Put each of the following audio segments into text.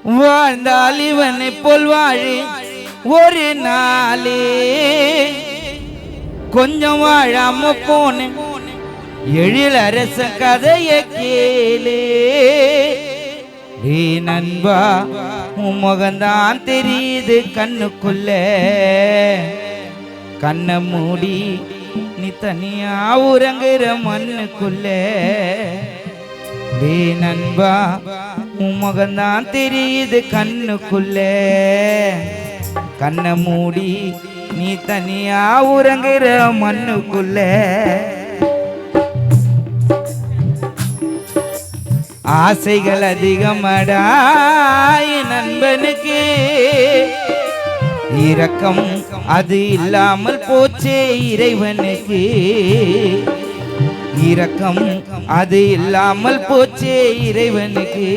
வாழ்ந்தால் இவனை போல் வாழு ஒரு நாளே கொஞ்சம் வாழாம போன எழிலரச கதைய கேளே. நண்பா உன் முகந்தான் தெரியுது கண்ணுக்குள்ள, கண்ண மூடி நீ தனியா உறங்குற மண்ணுக்குள்ள. நண்பா உன் முகந்தான் தெரியுது கண்ணுக்குள்ள, கண்ண மூடி நீ தனியா உறங்குற மண்ணுக்குள்ள. ஆசைகள் அதிகமடா நண்பனுக்கு, இரக்கம் அது இல்லாமல் போச்சே இறைவனுக்கு. இரக்கம் அது இல்லாமல் போச்சே இறைவனுக்கு.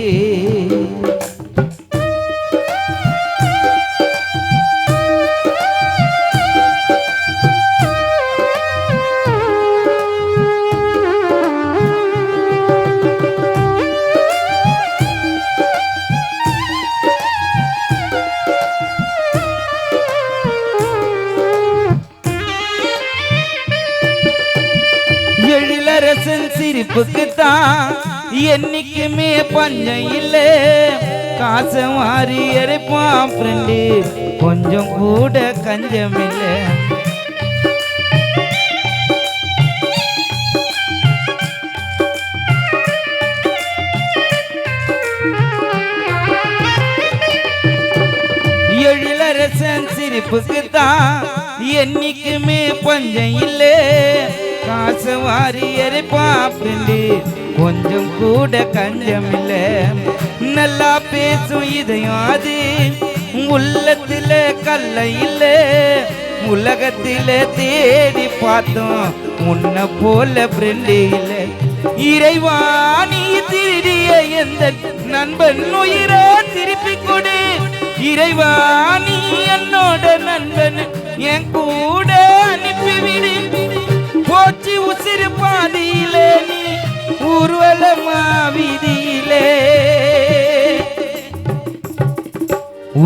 எழிலரசன் சிரிப்புக்குத்தான் என்னைக்குமே பஞ்சம் இல்லை. காசு மாறி இறைப்பான் ஃப்ரெண்டு, கொஞ்சம் கூட கஞ்சம் இல்லை. எழிலரசன் சிரிப்புக்குத்தான் என்னைக்குமே பஞ்சம் இல்லை. காசு வாரி எரிப்பாப்பிண்டு, கொஞ்சம் கூட கஞ்சம் இல்ல. நல்லா பேசும் இதயம் அது, உள்ளத்துல கல்ல இல்ல. உலகத்தில தேடி பார்த்தோம் உன்னை போல ஃப்ரெண்டு இல்ல. இறைவா நீ திருடிய எந்த நண்பன் உயிரா திருப்பி கொடு. இறைவா நீ என்னோட நண்பன் என் கூட அனுப்பிவிடு. போச்சு உசிறு பாதியிலே நீ ஊர்வலமா வீதியிலே.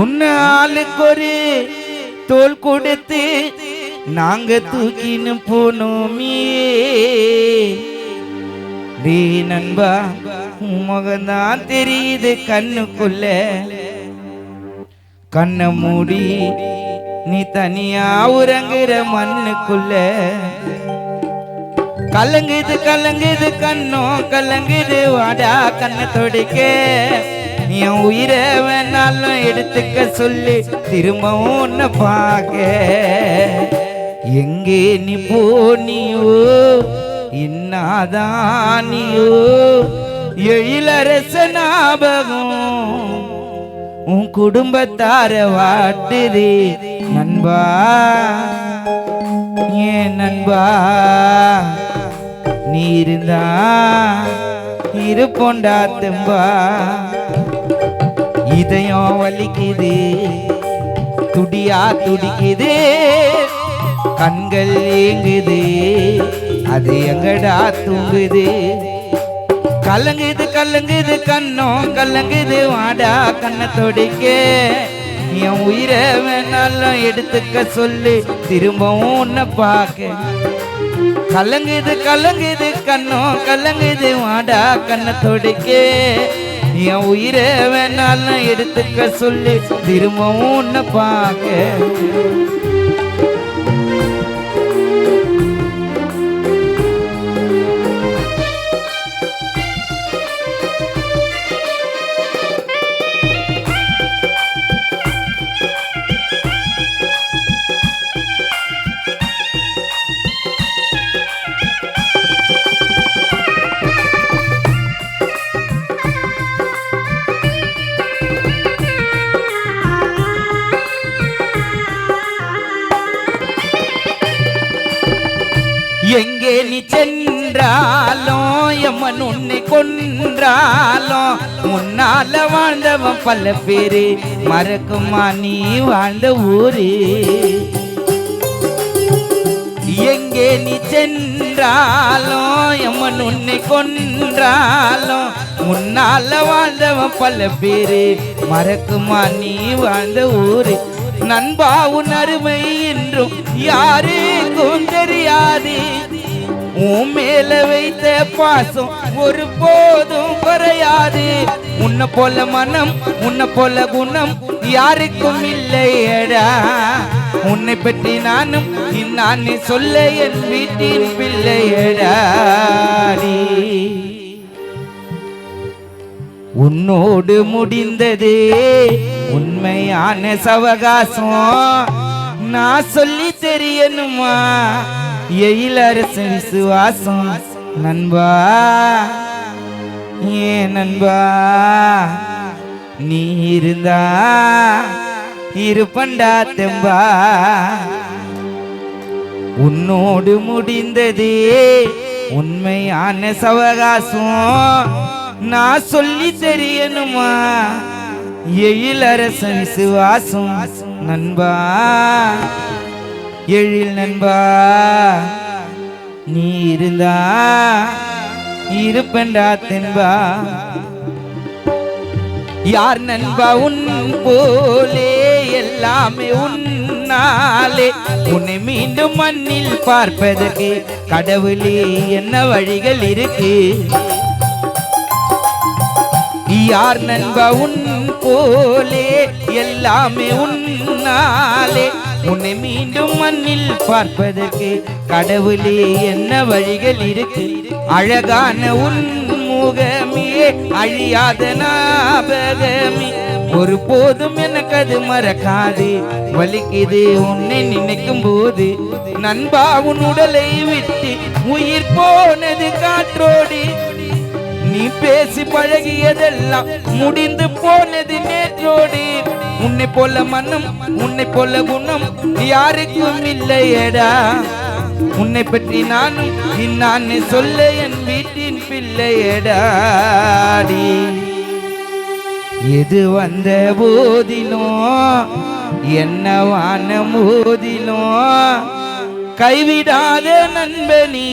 உன்ன ஆளுக்கு ஒரு தோல் கொடுத்து நாங்க தூக்கின்னு போனோமே. நண்பா முகந்தான் தெரியுது கண்ணுக்குள்ள, கண்ண மூடி நீ தனியா உறங்குற மண்ணுக்குள்ள. கலங்குது கலங்குது கண்ணோ கலங்குது வாடா கண்ண தொடிக்க. என் உயிரை வேணாலும் எடுத்துக்க சொல்லி திரும்பவும் உன்னை பார்க்க. எங்கே நீ போனியோ இன்னாதானியோ எழிலரச ஞாபகம் உன் குடும்பத்தார வாட்டுதே நண்பா. ஏன் நண்பா நீ இருந்தா இருப்போண்டா தெம்பா. இதயம் வலிக்குது துடியா துடிக்குது, கண்கள் ஏங்குது அது எங்கடா தூங்குது. கலங்குது கலங்குது கண்ணோ கலங்குது வாடா கண்ண தொடிக்க. என் உயிரை வேணாலும் எடுத்துக்க சொல்லி திரும்பவும் உன்னை பார்க்க. கலங்குது கலங்குது கண்ணோ கலங்குது வாடா கண்ண தொடிக்க. என் உயிரை வேணாலும் எடுத்துக்க சொல்லி திரும்பவும் உன்னை பார்க்க. எங்கே நீ சென்றாலும் எம்மன் உன்னை கொன்றாலும் முன்னால வாழ்ந்தவன் பல பேரு மறக்குமா நீ வாழ்ந்த ஊரு. எங்கே நீ சென்ற வென்றாலும் எம்மன் உன்னை கொன்றாலும் முன்னால வாழ்ந்தவன் பல பேரு மறக்குமா நீ வாழ்ந்த ஊரு நண்பா உன் அருமை என்றும் யாருக்கும் தெரியாது உன் மேல வைத்த பாசம் ஒரு போதும் குறையாது உன்னை போல மனம் உன்னை போல குணம் யாருக்கும் இல்லையடா உன்னை பற்றி நானும் நானே சொல்ல என் வீட்டின் பிள்ளையடாடி உன்னோடு முடிந்தது உண்மையான சவகாசம் நான் சொல்லி தெரியணுமா எயிலரச விசுவாசம் நண்பா ஏன் நண்பா நீ இருந்தா இருப்பண்டா தெம்பா உன்னோடு முடிந்தது உண்மையான சவகாசம் நான் சொல்லி தெரியணுமா எழிலரச விசுவாசம் நண்பா எழில் நண்பா நீ இருந்தா இருப்பண்டா தென்பா யார் நண்பா உன் போலே எல்லாமே உன்னாலே உன்னை மீண்டும் மண்ணில் பார்ப்பதற்கு கடவுளே என்ன வழிகள் இருக்கு யார் நண்பா உன் போலே எல்லாமே உன்னாலே உன்னை மீண்டும் மண்ணில் பார்ப்பதற்கு கடவுளே என்ன வழிகள் இருக்கு அழகான உன் முகமே அழியாத ஞாபகமே ஒரு போதும் எனக்கு அது மறக்காது வலிக்குது உன்னை நினைக்கும் போது நண்பா உன் உடலை விட்டு உயிர் போனது காற்றோடு நீ பேசி பழகியதெல்லாம் முடிந்து போனது நேற்றோடு உன்னை போல மனம் உன்னை போல குணம் யாருக்கும் இல்லையடா உன்னை பற்றி நானும் நானே சொல்ல என் வீட்டின் பிள்ளையடாடி எது வந்த போதிலும் என்னவான போதிலும் கைவிடாத நண்பனி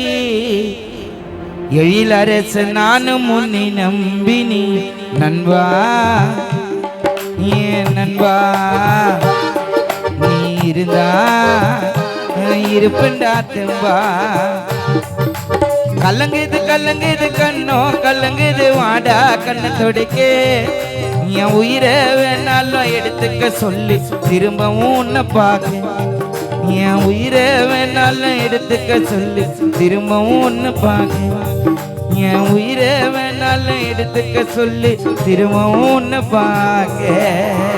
எழிலரச நானும் உன்னை நம்பினி நண்பா ஏன் நண்பா நீ இருந்தா இருப்பண்டா தெம்பா கலங்குது கண்ணோ கலங்குது வாடா கண்ணை தொடைக்கே என் உயிரை வேணாலும் எடுத்துக்க சொல்லி திரும்பவும் உன்னை பார்க்க என் உயிரை வேணாலும் எடுத்துக்க சொல்லி திரும்பவும் ஒன்று பார்க்க என் உயிரை வேணாலும் எடுத்துக்க சொல்லி திரும்பவும் ஒன்று பார்க்க